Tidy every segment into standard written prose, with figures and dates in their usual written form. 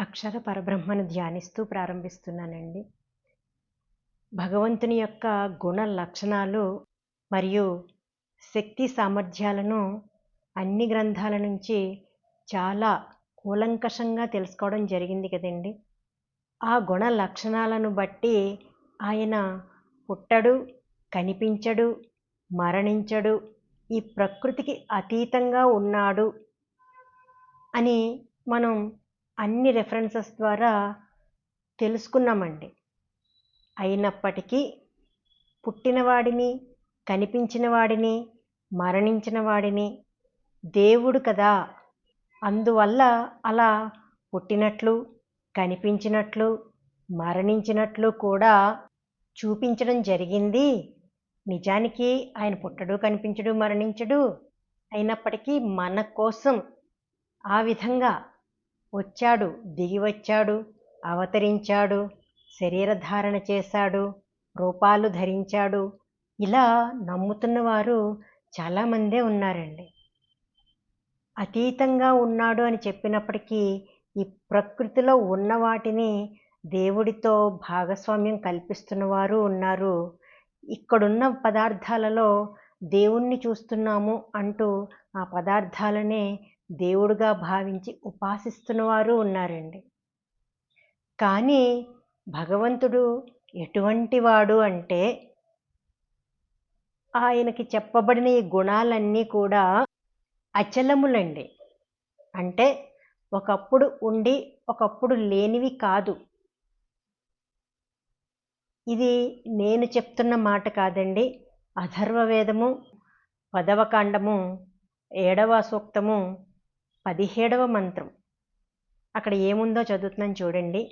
అక్షర పరబ్రహ్మను ధ్యానిస్తూ ప్రారంభిస్తున్నానండి. భగవంతుని యొక్క గుణ లక్షణాలు మరియు శక్తి సామర్థ్యాలను అన్ని గ్రంథాల నుంచి చాలా కూలంకషంగా తెలుసుకోవడం జరిగింది కదండి. ఆ గుణ లక్షణాలను బట్టి ఆయన పుట్టడు, కనిపించడు, మరణించడు, ఈ ప్రకృతికి అతీతంగా ఉన్నాడు అని మనం అన్ని రెఫరెన్సెస్ ద్వారా తెలుసుకున్నామండి. అయినప్పటికీ పుట్టినవాడిని, కనిపించిన వాడిని, మరణించిన వాడిని దేవుడు కదా, అందువల్ల అలా పుట్టినట్లు, కనిపించినట్లు, మరణించినట్లు కూడా చూపించడం జరిగింది. నిజానికి ఆయన పుట్టడు, కనిపించడు, మరణించడు. అయినప్పటికీ మన కోసం ఆ విధంగా వచ్చాడు, దిగి వచ్చాడు, అవతరించాడు, శరీరధారణ చేశాడు, రూపాలు ధరించాడు. ఇలా నమ్ముతున్న వారు చాలామందే ఉన్నారండి. అతీతంగా ఉన్నాడు అని చెప్పినప్పటికీ ఈ ప్రకృతిలో ఉన్న వాటిని దేవుడితో భాగస్వామ్యం కల్పిస్తున్నవారు ఉన్నారు. ఇక్కడున్న పదార్థాలలో దేవుణ్ణి చూస్తున్నాము అంటూ ఆ పదార్థాలనే దేవుడుగా భావించి ఉపాసిస్తున్నవారు ఉన్నారండి. కానీ భగవంతుడు ఎటువంటి వాడు అంటే, ఆయనకి చెప్పబడిన ఈ గుణాలన్నీ కూడా అచలములండి. అంటే ఒకప్పుడు ఉండి ఒకప్పుడు లేనివి కాదు. ఇది నేను చెప్తున్న మాట కాదండి. అథర్వవేదము 10వ కాండము 7వ సూక్తము 17వ మంత్రం. అక్కడ ఏముందో చదువుతున్నాను చూడండి.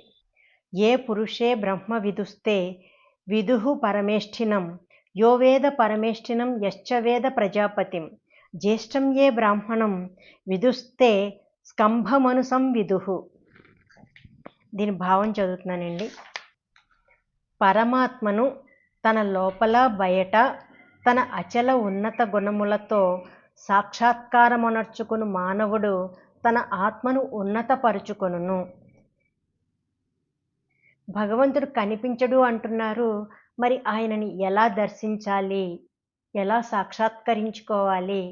ఏ పురుషే బ్రహ్మ విదుస్తే విదుహు పరమేష్ఠినం యో వేద పరమేష్ఠినం యశ్చ వేద ప్రజాపతిం జ్యేష్టం ఏ బ్రాహ్మణం విదుస్తే స్కంభమను సంవిదుహు. దీని భావం చదువుతున్నానండి. పరమాత్మను తన లోపల బయట తన అచల ఉన్నత గుణములతో సాక్షాత్కారమునర్చుకుని మానవుడు తన ఆత్మను ఉన్నతపరుచుకొనును. భగవంతుడు కనిపించడు అంటున్నారు. మరి ఆయనని ఎలా దర్శించాలి, ఎలా సాక్షాత్కరించుకోవాలి,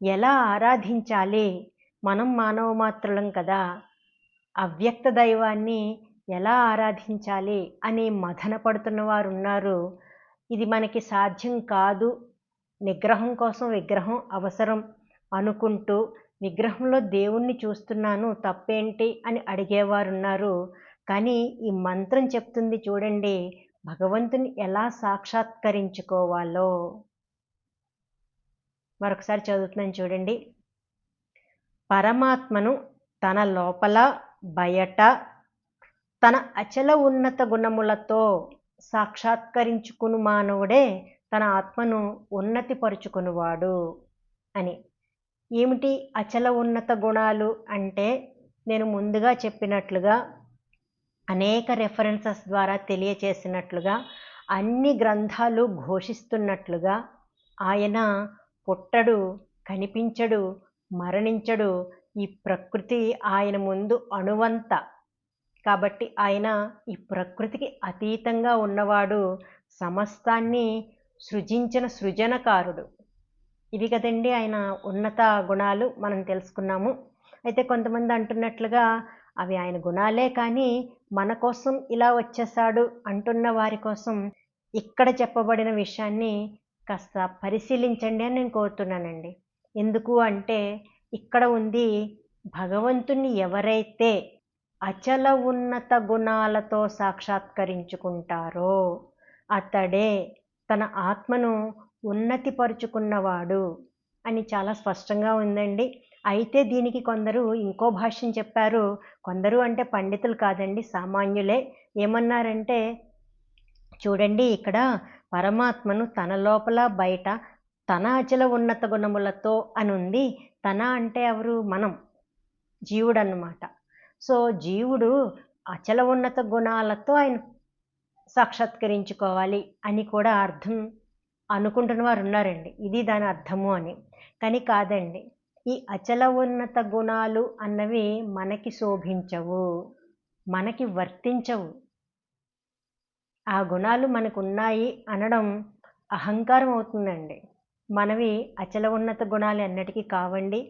ఎలా ఆరాధించాలి? మనం మానవ మాత్రులం కదా, అవ్యక్త దైవాన్ని ఎలా ఆరాధించాలి అని మథన పడుతున్న వారు ఉన్నారు. ఇది మనకి సాధ్యం కాదు, నిగ్రహం కోసం విగ్రహం అవసరం అనుకుంటూ విగ్రహంలో దేవుణ్ణి చూస్తున్నాను తప్పేంటి అని అడిగేవారు ఉన్నారు. కానీ ఈ మంత్రం చెప్తుంది చూడండి, భగవంతుని ఎలా సాక్షాత్కరించుకోవాలో. మరొకసారి చదువుతున్నాను చూడండి. పరమాత్మను తన లోపల బయట తన అచల ఉన్నత గుణములతో సాక్షాత్కరించుకుని మానవుడే తన ఆత్మను ఉన్నతిపరుచుకునివాడు అని. ఏమిటి అచల ఉన్నత గుణాలు అంటే, నేను ముందుగా చెప్పినట్లుగా అనేక రెఫరెన్సెస్ ద్వారా తెలియచేసినట్లుగా అన్ని గ్రంథాలు ఘోషిస్తున్నట్లుగా ఆయన పుట్టడు, కనిపించడు, మరణించడు. ఈ ప్రకృతి ఆయన ముందు అణువంత. కాబట్టి ఆయన ఈ ప్రకృతికి అతీతంగా ఉన్నవాడు, సమస్తాన్ని సృజించిన సృజనకారుడు. ఇవి కదండి ఆయన ఉన్నత గుణాలు మనం తెలుసుకున్నాము. అయితే కొంతమంది అంటున్నట్లుగా అవి ఆయన గుణాలే, కానీ మన కోసం ఇలా వచ్చేసాడు అంటున్న వారి కోసం ఇక్కడ చెప్పబడిన విషయాన్ని కాస్త పరిశీలించండి అని నేను కోరుతున్నానండి. ఎందుకు అంటే, ఇక్కడ ఉంది భగవంతుని ఎవరైతే అచల ఉన్నత గుణాలతో సాక్షాత్కరించుకుంటారో అతడే తన ఆత్మను ఉన్నతిపరుచుకున్నవాడు అని చాలా స్పష్టంగా ఉందండి. అయితే దీనికి కొందరు ఇంకో భాష్యం చెప్పారు. కొందరు అంటే పండితులు కాదండి, సామాన్యులే. ఏమన్నారంటే, చూడండి ఇక్కడ పరమాత్మను తన లోపల బయట తన అచల ఉన్నత గుణములతో అని ఉంది. తన అంటే ఎవరు? మనం, జీవుడు అన్నమాట. సో జీవుడు అచల ఉన్నత గుణాలతో ఆయన సాక్షాత్కరించుకోవాలి అని కూడా అర్థం అనుకుంటున్న వారు ఉన్నారండి. ఇది దాని అర్థము అని. కానీ కాదండి. ఈ అచల ఉన్నత గుణాలు అన్నవి మనకి శోభించవు. మనకి వర్తించవు. ఆ గుణాలు మనకున్నాయి అనడం అహంకారం అవుతుందండి. మనవి అచల ఉన్నత గుణాలు ఎన్నటికీ కావండి.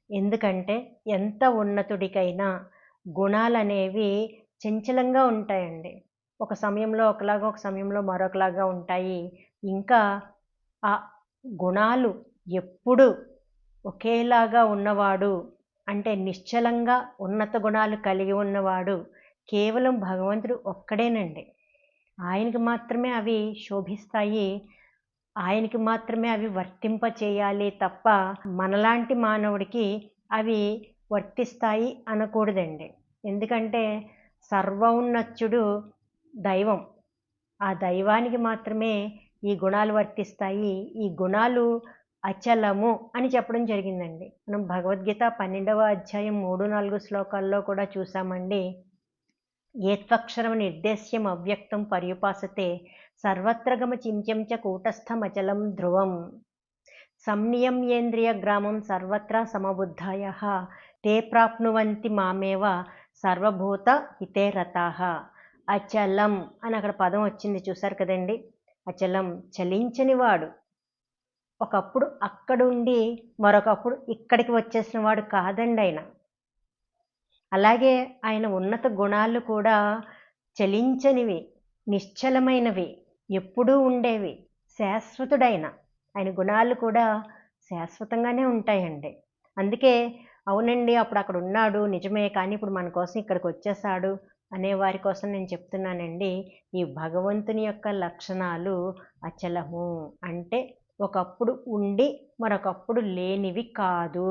ఎందుకంటే ఎంత ఉన్నతుడికైనా గుణాలనేవి చంచలంగా ఉంటాయండి. ఒక సమయంలో ఒకలాగా, ఒక సమయంలో మరొకలాగా ఉంటాయి. ఇంకా ఆ గుణాలు ఎప్పుడు ఒకేలాగా ఉన్నవాడు అంటే నిశ్చలంగా ఉన్నత గుణాలు కలిగి ఉన్నవాడు కేవలం భగవంతుడు ఒక్కడేనండి. ఆయనకి మాత్రమే అవి శోభిస్తాయి. ఆయనకి మాత్రమే అవి వర్తింపచేయాలి తప్ప మనలాంటి మానవుడికి అవి వర్తిస్తాయి అనకూడదండి. ఎందుకంటే సర్వోన్నతుడు దైవం. ఆ దైవానికి మాత్రమే ఈ గుణాలు వర్తిస్తాయి. ఈ గుణాలు అచలము అని చెప్పడం జరిగిందండి. మనం భగవద్గీత 12వ అధ్యాయం 3-4 శ్లోకాల్లో కూడా చూసామండి. ఏత్వక్షరం నిర్దేశ్యం అవ్యక్తం పర్యుపాసతే సర్వత్ర గమచింత్యం చ కూటస్థమచలం ధ్రువం సంనియమ్యేంద్రియగ్రామం సర్వత్రా సమబుద్ధాయః తే ప్రాప్నువంతి మామేవ సర్వభూత హితే రతాః. అచలం అని అక్కడ పదం వచ్చింది చూసారు కదండి. అచలం చలించనివాడు. ఒకప్పుడు అక్కడుండి మరొకప్పుడు ఇక్కడికి వచ్చేసిన వాడు కాదండి ఆయన. అలాగే ఆయన ఉన్నత గుణాలు కూడా చలించనివి, నిశ్చలమైనవి, ఎప్పుడూ ఉండేవి, శాశ్వతుడైన ఆయన గుణాలు కూడా శాశ్వతంగానే ఉంటాయండి. అందుకే అవునండి అప్పుడు అక్కడ ఉన్నాడు నిజమే, కానీ ఇప్పుడు మన కోసం ఇక్కడికి వచ్చేసాడు అనే వారి కోసం నేను చెప్తున్నానండి. ఈ భగవంతుని యొక్క లక్షణాలు అచలము అంటే ఒకప్పుడు ఉండి మరొకప్పుడు లేనివి కాదు.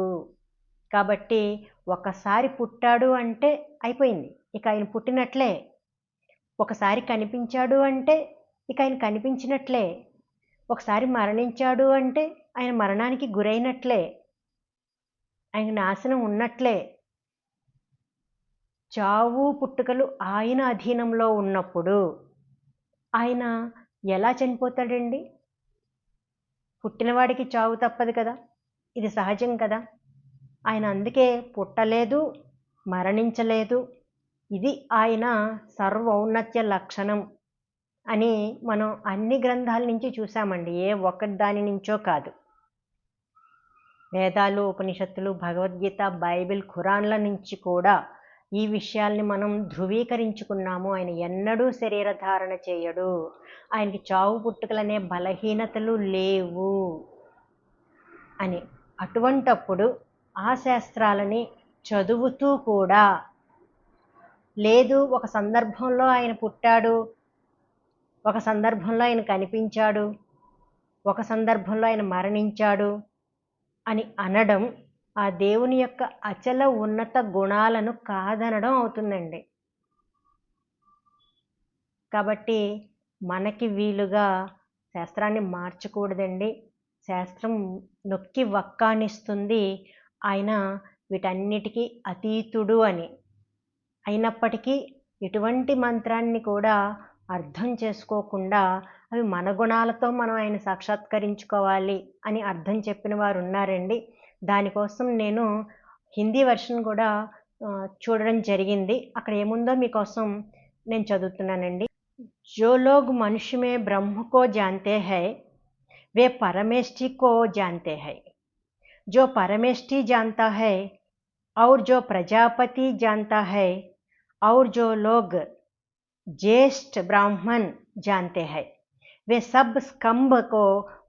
కాబట్టి ఒకసారి పుట్టాడు అంటే అయిపోయింది, ఇక ఆయన పుట్టినట్లే. ఒకసారి కనిపించాడు అంటే ఇక ఆయన కనిపించినట్లే. ఒకసారి మరణించాడు అంటే ఆయన మరణానికి గురైనట్లే, ఆయన నాశనం ఉన్నట్లే. చావు పుట్టుకలు ఆయన అధీనంలో ఉన్నప్పుడు ఆయన ఎలా చనిపోతాడండి? పుట్టినవాడికి చావు తప్పదు కదా, ఇది సహజం కదా. ఆయన అందుకే పుట్టలేదు, మరణించలేదు. ఇది ఆయన సర్వౌన్నత్య లక్షణం అని మనం అన్ని గ్రంథాల నుంచి చూసామండి. ఏ ఒక్కటి దాని నుంచో కాదు. వేదాలు, ఉపనిషత్తులు, భగవద్గీత, బైబిల్, ఖురాన్ల నుంచి కూడా ఈ విషయాల్ని మనం ధృవీకరించుకున్నాము. ఆయన ఎన్నడూ శరీర ధారణ చేయడు, ఆయనకి చావు పుట్టుకలనే బలహీనతలు లేవు అని. అటువంటప్పుడు ఆ శాస్త్రాలని చదువుతూ కూడా లేదు ఒక సందర్భంలో ఆయన పుట్టాడు, ఒక సందర్భంలో ఆయన కనిపించాడు, ఒక సందర్భంలో ఆయన మరణించాడు అని అనడం ఆ దేవుని యొక్క అచల ఉన్నత గుణాలను కాదనడం అవుతుందండి. కాబట్టి మనకి వీలుగా శాస్త్రాన్ని మార్చకూడదండి. శాస్త్రం నొక్కి వక్కానిస్తుంది ఆయన వీటన్నిటికీ అతీతుడు అని. అయినప్పటికీ ఇటువంటి మంత్రాన్ని కూడా అర్థం చేసుకోకుండా అవి మన గుణాలతో మనం ఆయన సాక్షాత్కరించుకోవాలి అని అర్థం చెప్పిన వారు ఉన్నారండి. దానికోసం నేను హిందీ వెర్షన్ కూడా చూడడం జరిగింది. అక్కడ ఏముందో మీకోసం నేను చదువుతున్నానండి. जो लोग मनुष्य में ब्रह्म को जानते हैं वे परमेष्टि को जानते हैं. जो परमेष्टि जानता है और जो प्रजापति जानता है और जो लोग ज्येष्ठ ब्राह्मण जानते हैं वे सब स्कंभ को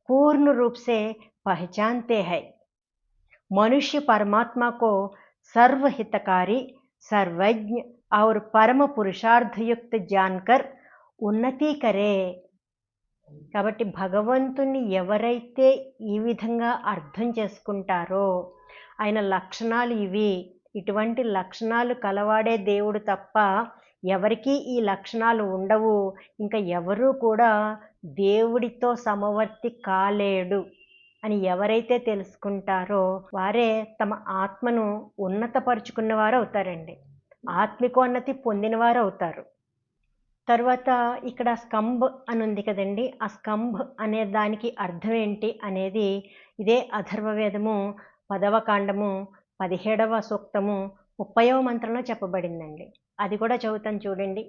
पूर्ण रूप से पहचानते हैं. मनुष्य परमात्मा को सर्वहितकारी, सर्वज्ञ और परम पुरुषार्थ युक्त जानकर ఉన్నతి కరే. కాబట్టి భగవంతుని ఎవరైతే ఈ విధంగా అర్థం చేసుకుంటారో ఆయన లక్షణాలు ఇవి, ఇటువంటి లక్షణాలు కలవాడే దేవుడు తప్ప ఎవరికీ ఈ లక్షణాలు ఉండవు, ఇంకా ఎవరూ కూడా దేవుడితో సమవర్తి కాలేడు అని ఎవరైతే తెలుసుకుంటారో వారే తమ ఆత్మను ఉన్నతపరుచుకున్నవారు అవుతారండి, ఆత్మికోన్నతి పొందినవారు అవుతారు. తర్వాత ఇక్కడ స్కంబ్ అని ఉంది కదండి, ఆ స్కంబ్ అనే దానికి అర్థం ఏంటి అనేది ఇదే అథర్వవేదము 10వ కాండము 17వ సూక్తము 30వ మంత్రంలో చెప్పబడిందండి. అది కూడా చదువుతాను చూడండి.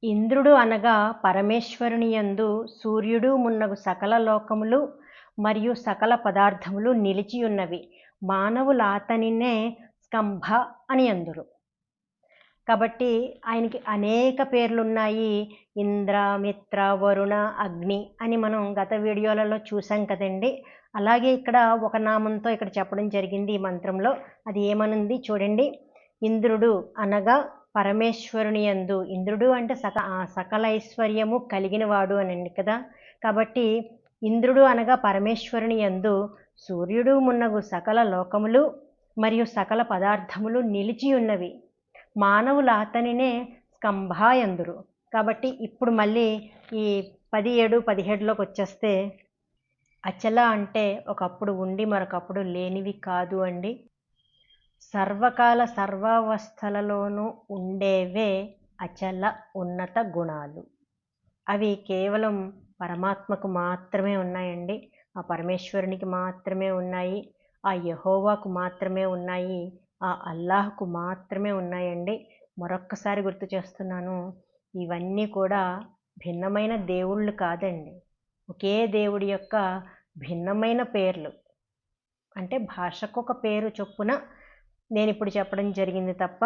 ఇంద్రుడు అనగా పరమేశ్వరుని యందు సూర్యుడు మున్నగు సకల లోకములు మరియు సకల పదార్థములు నిలిచియున్నవి. మానవులాతనినే స్కంభ అని అందురు. కాబట్టి ఆయనకి అనేక పేర్లున్నాయి. ఇంద్ర, మిత్ర, వరుణ, అగ్ని అని మనం గత వీడియోలలో చూసాం కదండి. అలాగే ఇక్కడ ఒక నామంతో ఇక్కడ చెప్పడం జరిగింది ఈ మంత్రంలో. అది ఏమనుంది చూడండి. ఇంద్రుడు అనగా పరమేశ్వరుని యందు, ఇంద్రుడు అంటే సకల ఐశ్వర్యము కలిగిన వాడు అనండి కదా. కాబట్టి ఇంద్రుడు అనగా పరమేశ్వరుని యందు సూర్యుడు మున్నగు సకల లోకములు మరియు సకల పదార్థములు నిలిచి ఉన్నవి. మానవులు అతనినే స్కంభాయందురు. కాబట్టి ఇప్పుడు మళ్ళీ ఈ 17, 17లోకి వచ్చేస్తే, అచల అంటే ఒకప్పుడు ఉండి మరొకప్పుడు లేనివి కాదు అండి. సర్వకాల సర్వావస్థలలోనూ ఉండేవే అచల ఉన్నత గుణాలు. అవి కేవలం పరమాత్మకు మాత్రమే ఉన్నాయండి. ఆ పరమేశ్వరునికి మాత్రమే ఉన్నాయి. ఆ యెహోవాకు మాత్రమే ఉన్నాయి. ఆ అల్లాహ్కు మాత్రమే ఉన్నాయండి. మరొక్కసారి గుర్తు చేస్తున్నాను, ఇవన్నీ కూడా భిన్నమైన దేవుళ్ళు కాదండి. ఒకే దేవుడి యొక్క భిన్నమైన పేర్లు. అంటే భాషకు ఒక పేరు చొప్పున నేను ఇప్పుడు చెప్పడం జరిగింది తప్ప,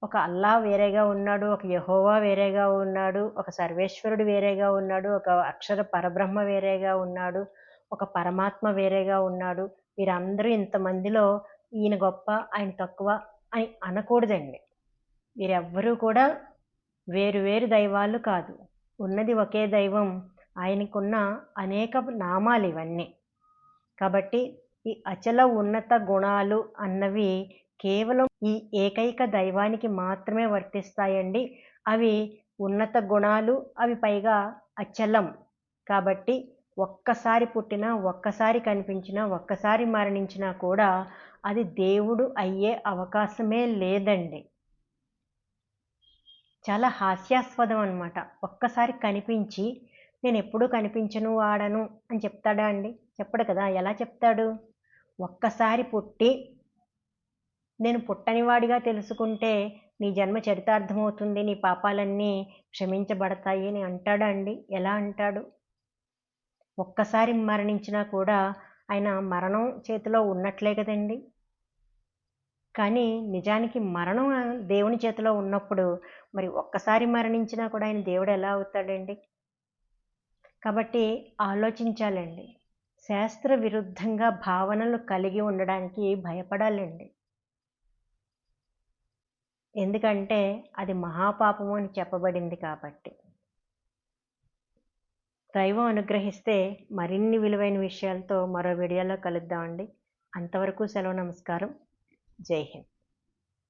ఒక అల్లాహ్ వేరేగా ఉన్నాడు, ఒక యెహోవా వేరేగా ఉన్నాడు, ఒక సర్వేశ్వరుడు వేరేగా ఉన్నాడు, ఒక అక్షర పరబ్రహ్మ వేరేగా ఉన్నాడు, ఒక పరమాత్మ వేరేగా ఉన్నాడు. వీరందరూ ఇంతమందిలో ఈయన గొప్ప, ఆయన తక్కువ అని అనకూడదండి. వీరెవ్వరూ కూడా వేరు వేరు దైవాలు కాదు. ఉన్నది ఒకే దైవం. ఆయనకున్న అనేక నామాలు ఇవన్నీ. కాబట్టి ఈ అచల ఉన్నత గుణాలు అన్నవి కేవలం ఈ ఏకైక దైవానికి మాత్రమే వర్తిస్తాయండి. అవి ఉన్నత గుణాలు, అవి పైగా అచలం. కాబట్టి ఒక్కసారి పుట్టినా, ఒక్కసారి కనిపించినా, ఒక్కసారి మరణించినా కూడా అది దేవుడు అయ్యే అవకాశమే లేదండి. చాలా హాస్యాస్పదం అనమాట. ఒక్కసారి కనిపించి నేను ఎప్పుడూ కనిపించను, వాడను అని చెప్తాడా అండి? చెప్పడు కదా. ఎలా చెప్తాడు? ఒక్కసారి పుట్టి నేను పుట్టనివాడిగా తెలుసుకుంటే నీ జన్మ చరితార్థమవుతుంది, నీ పాపాలన్నీ క్షమించబడతాయి అని అంటాడా అండి? ఎలా అంటాడు? ఒక్కసారి మరణించినా కూడా ఆయన మరణం చేతిలో ఉన్నట్లే కదండి. కానీ నిజానికి మరణం దేవుని చేతిలో ఉన్నప్పుడు మరి ఒక్కసారి మరణించినా కూడా ఆయన దేవుడు ఎలా అవుతాడండి? కాబట్టి ఆలోచించాలండి. శాస్త్ర విరుద్ధంగా భావనలు కలిగి ఉండడానికి భయపడాలండి. ఎందుకంటే అది మహాపాపము అని చెప్పబడింది కాబట్టి. దైవం అనుగ్రహిస్తే మరిన్ని విలువైన విషయాలతో మరో వీడియోలో కలుద్దామండి. అంతవరకు సెలవు. నమస్కారం. జై హింద్.